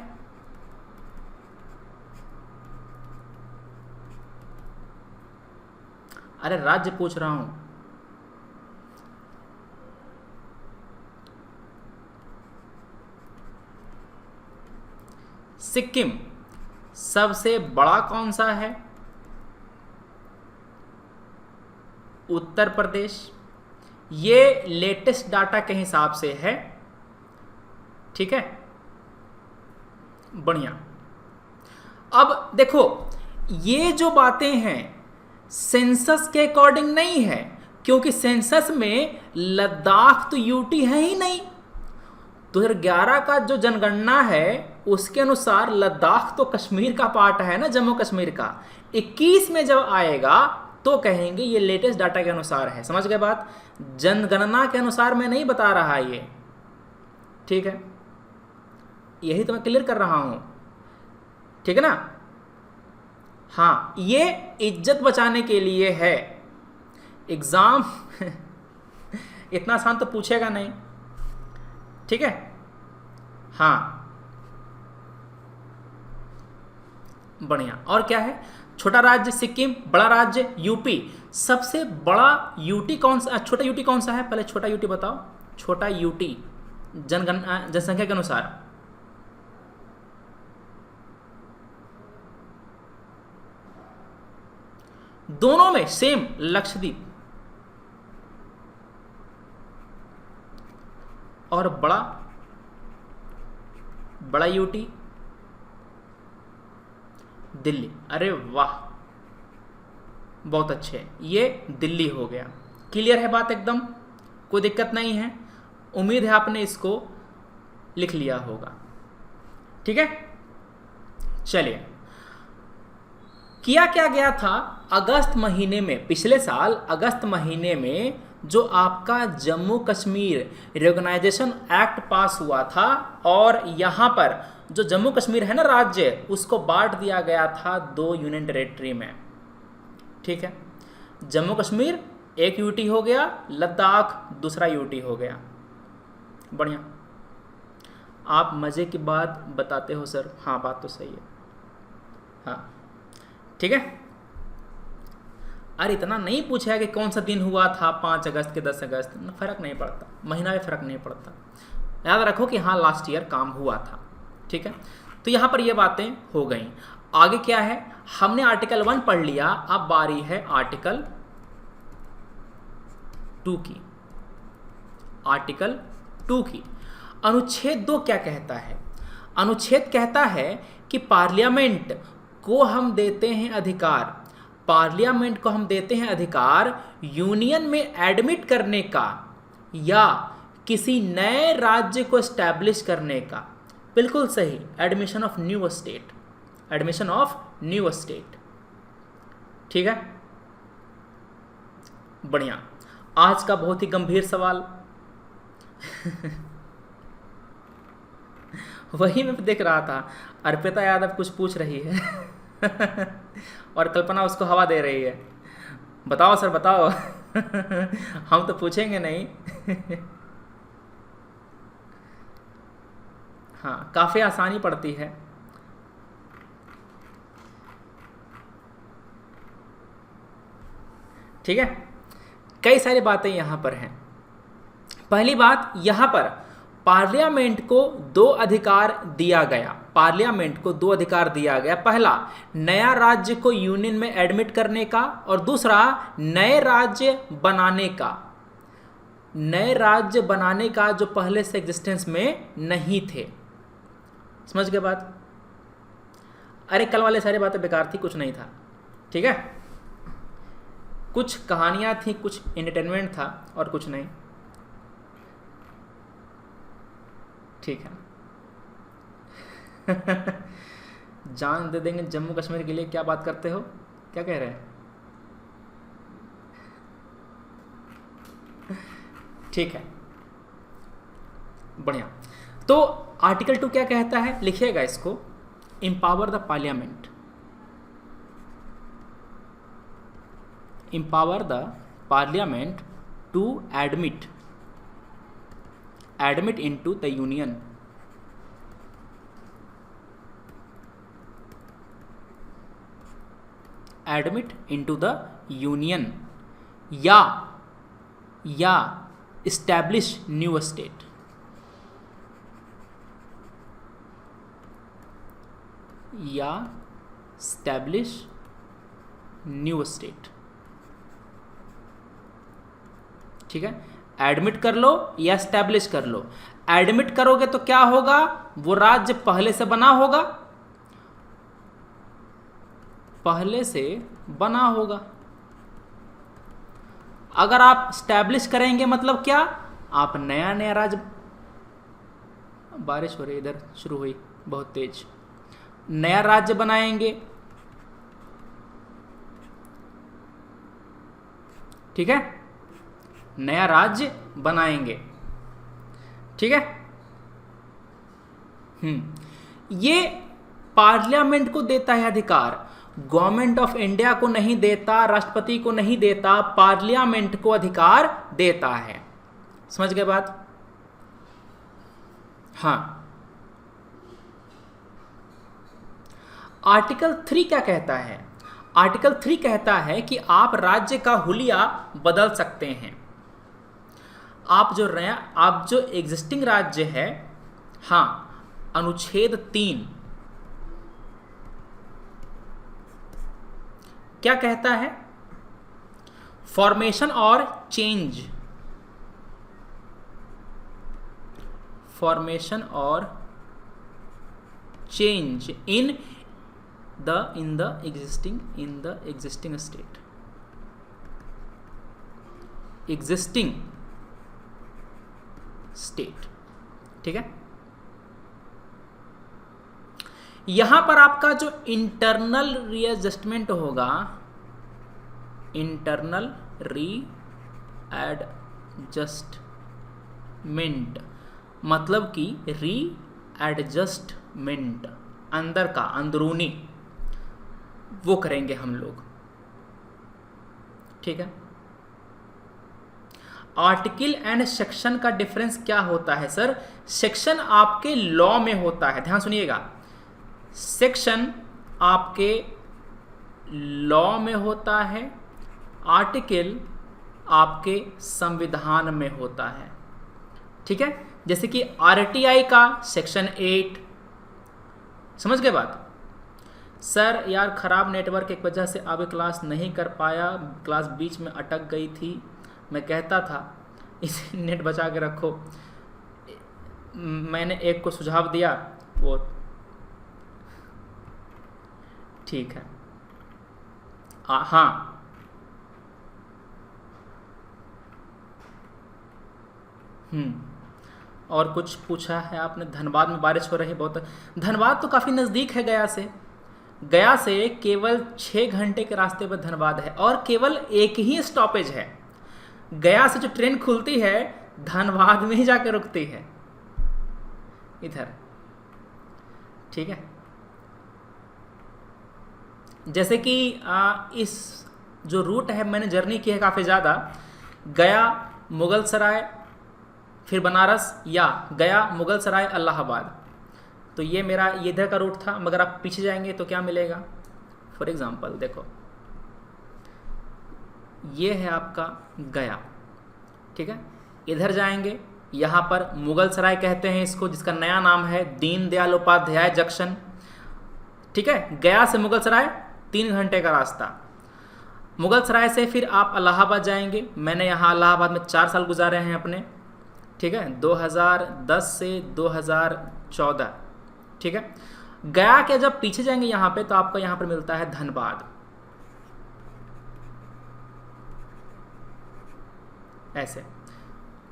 अरे राज्य पूछ रहा हूं। सिक्किम। सबसे बड़ा कौन सा है? उत्तर प्रदेश। ये लेटेस्ट डाटा के हिसाब से है, ठीक है, बढ़िया। अब देखो, ये जो बातें हैं सेंसस के अकॉर्डिंग नहीं है, क्योंकि सेंसस में लद्दाख तो यूटी है ही नहीं। 2011 का जो जनगणना है उसके अनुसार लद्दाख तो कश्मीर का पार्ट है ना, जम्मू कश्मीर का। 21 में जब आएगा तो कहेंगे ये लेटेस्ट डाटा के अनुसार है। समझ गए बात? जनगणना के अनुसार मैं नहीं बता रहा ये, ठीक है, यही तो मैं क्लियर कर रहा हूं, ठीक है ना। हाँ, ये इज्जत बचाने के लिए है। एग्जाम इतना आसान तो पूछेगा नहीं, ठीक है। हाँ बढ़िया। और क्या है? छोटा राज्य सिक्किम, बड़ा राज्य यूपी। सबसे बड़ा यूटी कौन सा, छोटा यूटी कौन सा है? पहले छोटा यूटी बताओ। छोटा यूटी जनसंख्या के अनुसार। दोनों में सेम, लक्षद्वीप। और बड़ा यूटी दिल्ली। अरे वाह, बहुत अच्छे, ये दिल्ली हो गया। क्लियर है बात एकदम? कोई दिक्कत नहीं है। उम्मीद है आपने इसको लिख लिया होगा, ठीक है। चलिए, किया क्या गया था अगस्त महीने में, पिछले साल अगस्त महीने में जो आपका Jammu Kashmir reorganisation act pass हुआ था, और यहाँ पर जो जम्मू कश्मीर है ना राज्य, उसको बांट दिया गया था 2 यूनियन टेरेटरी में, ठीक है। जम्मू कश्मीर एक यूटी हो गया, लद्दाख दूसरा यूटी हो गया। बढ़िया। आप मज़े की बात बताते हो सर। हाँ बात तो सही है, हाँ ठीक है। अरे इतना नहीं पूछा कि कौन सा दिन हुआ था 5 अगस्त के 10 अगस्त, फ़र्क नहीं पड़ता, महीना में फ़र्क नहीं पड़ता। याद रखो कि हाँ लास्ट ईयर काम हुआ था, ठीक है। तो यहाँ पर ये बातें हो गई। आगे क्या है? हमने आर्टिकल 1 पढ़ लिया, अब बारी है आर्टिकल 2 की। आर्टिकल 2 की अनुच्छेद 2 क्या कहता है? अनुच्छेद कहता है कि पार्लियामेंट को हम देते हैं अधिकार, पार्लियामेंट को हम देते हैं अधिकार यूनियन में एडमिट करने का या किसी नए राज्य को एस्टैब्लिश करने का। बिल्कुल सही, admission of new state, admission of new state, ठीक है। बढ़िया। आज का बहुत ही गंभीर सवाल वही मैं देख रहा था, अर्पिता यादव कुछ पूछ रही है और कल्पना उसको हवा दे रही है। बताओ सर बताओ हम तो पूछेंगे नहीं हाँ, काफ़ी आसानी पड़ती है। ठीक है, कई सारी बातें यहाँ पर हैं। पहली बात, यहाँ पर पार्लियामेंट को 2 अधिकार दिया गया। पार्लियामेंट को दो अधिकार दिया गया। पहला, नया राज्य को यूनियन में एडमिट करने का, और दूसरा, नए राज्य बनाने का। नए राज्य बनाने का जो पहले से एग्जिस्टेंस में नहीं थे। समझ गए बात? अरे कल वाले सारी बातें बेकार थी, कुछ नहीं था, ठीक है। कुछ कहानियां थी, कुछ एंटरटेनमेंट था, और कुछ नहीं, ठीक है। जान दे देंगे जम्मू कश्मीर के लिए, क्या बात करते हो, क्या कह रहे हैं? ठीक है, बढ़िया। तो आर्टिकल 2 क्या कहता है, लिखिएगा इसको। Empower the parliament, empower the parliament to admit into the union, admit into the union, या establish new state, या establish new state, ठीक है। एडमिट कर लो या स्टैब्लिश कर लो। एडमिट करोगे तो क्या होगा, वो राज्य पहले से बना होगा, पहले से बना होगा। अगर आप स्टैब्लिश करेंगे मतलब क्या, आप नया नया राज्य, बारिश हो रही इधर, शुरू हुई बहुत तेज, नया राज्य बनाएंगे, ठीक है, नया राज्य बनाएंगे, ठीक है। ये पार्लियामेंट को देता है अधिकार, गवर्नमेंट ऑफ इंडिया को नहीं देता, राष्ट्रपति को नहीं देता, पार्लियामेंट को अधिकार देता है। समझ गए बात? हाँ। आर्टिकल 3 क्या कहता है? आर्टिकल 3 कहता है कि आप राज्य का हुलिया बदल सकते हैं। आप जो एग्जिस्टिंग राज्य है, हाँ, अनुच्छेद 3 क्या कहता है? फॉर्मेशन और चेंज, फॉर्मेशन और change in the existing state, existing state, ठीक है। यहां पर आपका जो इंटरनल रीएडजस्टमेंट होगा, इंटरनल रीएडजस्टमेंट मतलब कि रीएडजस्टमेंट, अंदर का, अंदरूनी, वो करेंगे हम लोग, ठीक है। आर्टिकल एंड सेक्शन का डिफरेंस क्या होता है सर? सेक्शन आपके लॉ में होता है, ध्यान सुनिएगा, सेक्शन आपके लॉ में होता है, आर्टिकल आपके संविधान में होता है, ठीक है। जैसे कि आरटीआई का सेक्शन 8, समझ गए बात? सर यार खराब नेटवर्क एक वजह से आगे क्लास नहीं कर पाया, क्लास बीच में अटक गई थी। मैं कहता था इसे नेट बचा के रखो, मैंने एक को सुझाव दिया, वो ठीक है। हाँ, और कुछ पूछा है आपने? धनबाद में बारिश हो रही है बहुत। धनबाद तो काफ़ी नज़दीक है गया से, गया से केवल 6 घंटे के रास्ते पर धनबाद है, और केवल एक ही स्टॉपेज है। गया से जो ट्रेन खुलती है धनबाद में ही जाकर रुकती है, इधर, ठीक है। जैसे कि इस जो रूट है, मैंने जर्नी की है काफ़ी ज़्यादा, गया मुगल सराय फिर बनारस, या गया मुगल सराय इलाहाबाद, तो ये मेरा इधर का रूट था। मगर आप पीछे जाएंगे तो क्या मिलेगा? फॉर एग्जांपल देखो, ये है आपका गया, ठीक है। इधर जाएंगे यहाँ पर मुगल सराय कहते हैं इसको, जिसका नया नाम है दीनदयाल उपाध्याय जंक्शन। ठीक है, गया से मुगल सराय 3 घंटे का रास्ता। मुगल सराय से फिर आप इलाहाबाद जाएंगे। मैंने यहाँ इलाहाबाद में 4 साल गुजारे हैं अपने। ठीक है, 2010 से 2014। ठीक है, गया के जब पीछे जाएंगे यहाँ पे तो आपको यहाँ पर मिलता है धनबाद। ऐसे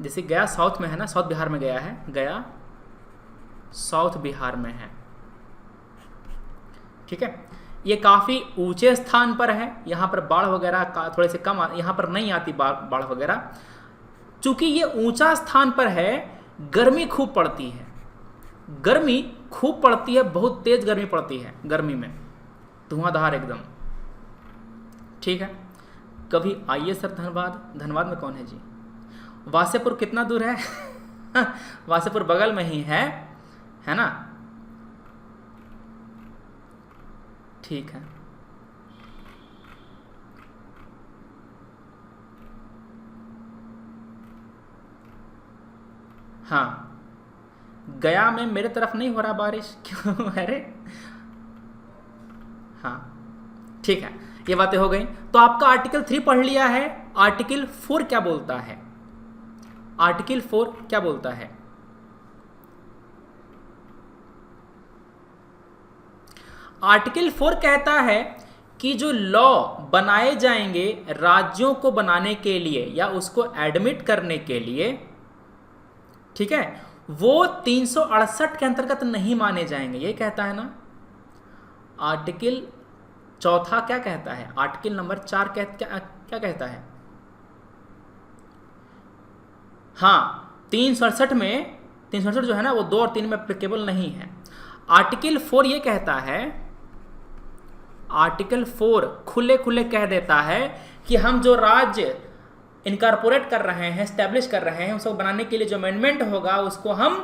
जैसे गया साउथ में है ना, साउथ बिहार में गया है, गया साउथ बिहार में है। ठीक है, ये काफ़ी ऊंचे स्थान पर है। यहाँ पर बाढ़ वगैरह का थोड़े से कम, यहाँ पर नहीं आती बाढ़ वगैरह। चूंकि ये ऊंचा स्थान पर है, गर्मी खूब पड़ती है, गर्मी खूब पड़ती है, बहुत तेज गर्मी पड़ती है गर्मी में, धुआंधार एकदम। ठीक है, कभी आइए सर धनबाद। धनबाद में कौन है जी? वासेपुर कितना दूर है? वासेपुर बगल में ही है ना? ठीक है, हाँ, गया में मेरे तरफ नहीं हो रहा बारिश, क्यों? अरे हाँ, ठीक है, ये बातें हो गई। तो आपका आर्टिकल 3 पढ़ लिया है। आर्टिकल 4 क्या बोलता है? आर्टिकल 4 क्या बोलता है? आर्टिकल 4 कहता है कि जो लॉ बनाए जाएंगे राज्यों को बनाने के लिए या उसको एडमिट करने के लिए, ठीक है, वो 368 के अंतर्गत नहीं माने जाएंगे। ये कहता है ना आर्टिकल 4 क्या कहता है? आर्टिकल नंबर 4 क्या कहता है? हाँ, 368 में 368 जो है ना वो 2 और 3 में एप्लीकेबल नहीं है। आर्टिकल 4 ये कहता है, आर्टिकल 4 खुले खुले कह देता है कि हम जो राज्य इनकारपोरेट कर रहे हैं, स्टैब्लिश कर रहे हैं, उसको बनाने के लिए जो अमेंडमेंट होगा उसको हम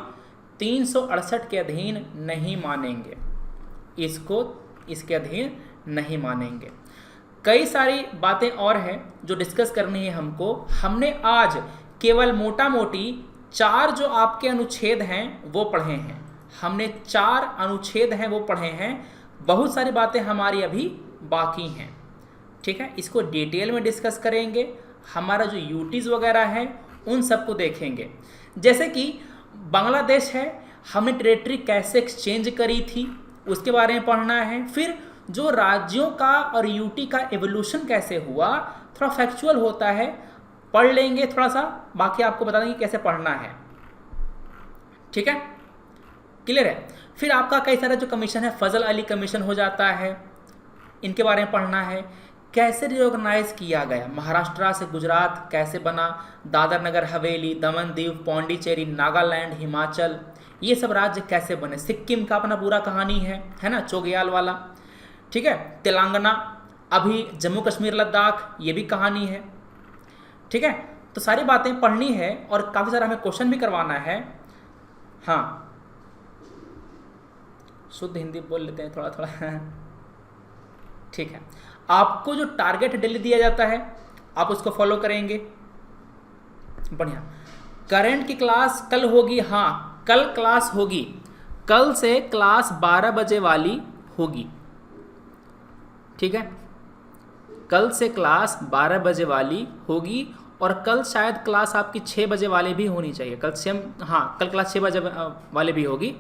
368 के अधीन नहीं मानेंगे, इसको इसके अधीन नहीं मानेंगे। कई सारी बातें और हैं जो डिस्कस करनी है हमको। हमने आज केवल मोटा मोटी 4 जो आपके अनुच्छेद हैं वो पढ़े हैं। हमने 4 अनुच्छेद हैं वो पढ़े हैं। बहुत सारी बातें हमारी अभी बाकी हैं। ठीक है, इसको डिटेल में डिस्कस करेंगे। हमारा जो यूटीज़ वगैरह है उन सबको देखेंगे। जैसे कि बांग्लादेश है, हमने टेरिटरी कैसे एक्सचेंज करी थी उसके बारे में पढ़ना है। फिर जो राज्यों का और यूटी का एवोल्यूशन कैसे हुआ, थोड़ा फैक्चुअल होता है, पढ़ लेंगे थोड़ा सा, बाकी आपको बता देंगे कैसे पढ़ना है। ठीक है, क्लियर है। फिर आपका कई सारे जो कमीशन है, फजल अली कमीशन हो जाता है, इनके बारे में पढ़ना है। कैसे रिओर्गनाइज किया गया, महाराष्ट्र से गुजरात कैसे बना, दादर नगर हवेली, दमन दीव, पौंडीचेरी, नागालैंड, हिमाचल, ये सब राज्य कैसे बने। सिक्किम का अपना पूरा कहानी है ना, चोगयाल वाला। ठीक है, तेलंगाना, अभी जम्मू कश्मीर लद्दाख, ये भी कहानी है। ठीक है, तो सारी बातें पढ़नी है और काफ़ी सारा हमें क्वेश्चन भी करवाना है। हाँ, शुद्ध हिंदी बोल लेते हैं थोड़ा थोड़ा। ठीक है, आपको जो टारगेट डेली दिया जाता है आप उसको फॉलो करेंगे। बढ़िया। करंट की क्लास कल होगी। हाँ, कल क्लास होगी। कल से क्लास 12 बजे वाली होगी। ठीक है, कल से क्लास 12 बजे वाली होगी और कल शायद क्लास आपकी 6 बजे वाली भी होनी चाहिए। कल सेम, हाँ, कल क्लास 6 बजे वाले भी होगी।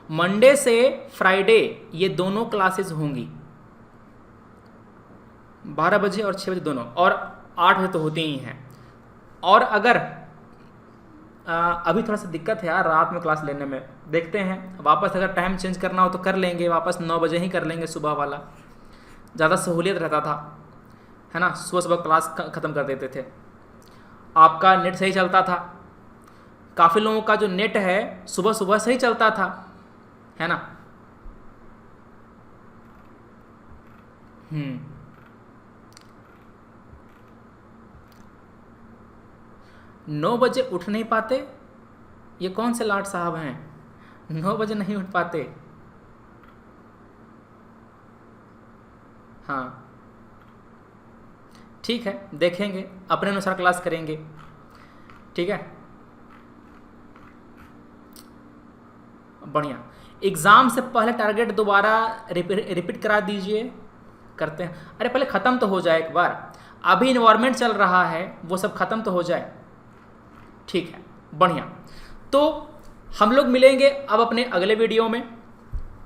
मंडे से फ्राइडे ये दोनों क्लासेस होंगी, 12 बजे और 6 बजे दोनों, और 8 बजे तो होती ही हैं। और अगर अभी थोड़ा सा दिक्कत है यार रात में क्लास लेने में, देखते हैं वापस अगर टाइम चेंज करना हो तो कर लेंगे, वापस 9 बजे ही कर लेंगे, सुबह वाला ज़्यादा सहूलियत रहता था, है ना। सुबह सुबह क्लास ख़त्म कर देते थे। आपका नेट सही चलता था, काफ़ी लोगों का जो नेट है सुबह सुबह सही चलता था, है ना। 9 बजे उठ नहीं पाते, ये कौन से लाट साहब हैं 9 बजे नहीं उठ पाते। हाँ ठीक है, देखेंगे, अपने अनुसार क्लास करेंगे। ठीक है, बढ़िया। एग्ज़ाम से पहले टारगेट दोबारा रिपीट करा दीजिए। करते हैं। अरे पहले ख़त्म तो हो जाए एक बार, अभी इन्वायरमेंट चल रहा है, वो सब ख़त्म तो हो जाए। ठीक है, बढ़िया। तो हम लोग मिलेंगे अब अपने अगले वीडियो में।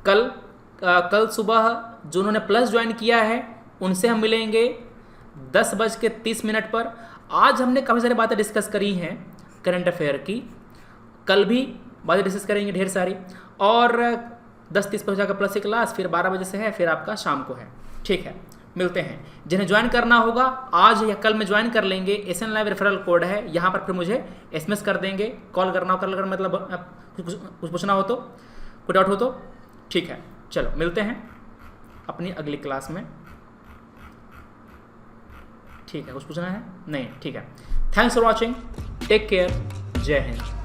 कल सुबह जो उन्होंने प्लस ज्वाइन किया है उनसे हम मिलेंगे 10:30 पर। आज हमने काफ़ी सारी बातें डिस्कस करी हैं करंट अफेयर की, कल भी बातें डिस्कस करेंगे ढेर सारी। और 10:30 पर हो जाएगा प्लस की क्लास, फिर 12 बजे से है, फिर आपका शाम को है। ठीक है, मिलते हैं। जिन्हें ज्वाइन करना होगा आज या कल में ज्वाइन कर लेंगे। SN लाइव रेफरल कोड है, यहाँ पर फिर मुझे SMS कर देंगे, कॉल करना हो कर लेकर, मतलब कुछ पूछना हो तो, कोई डाउट हो तो। ठीक है, चलो मिलते हैं अपनी अगली क्लास में। ठीक है, कुछ पूछना है? नहीं, ठीक है। Thanks for watching, take care, जय हिंद।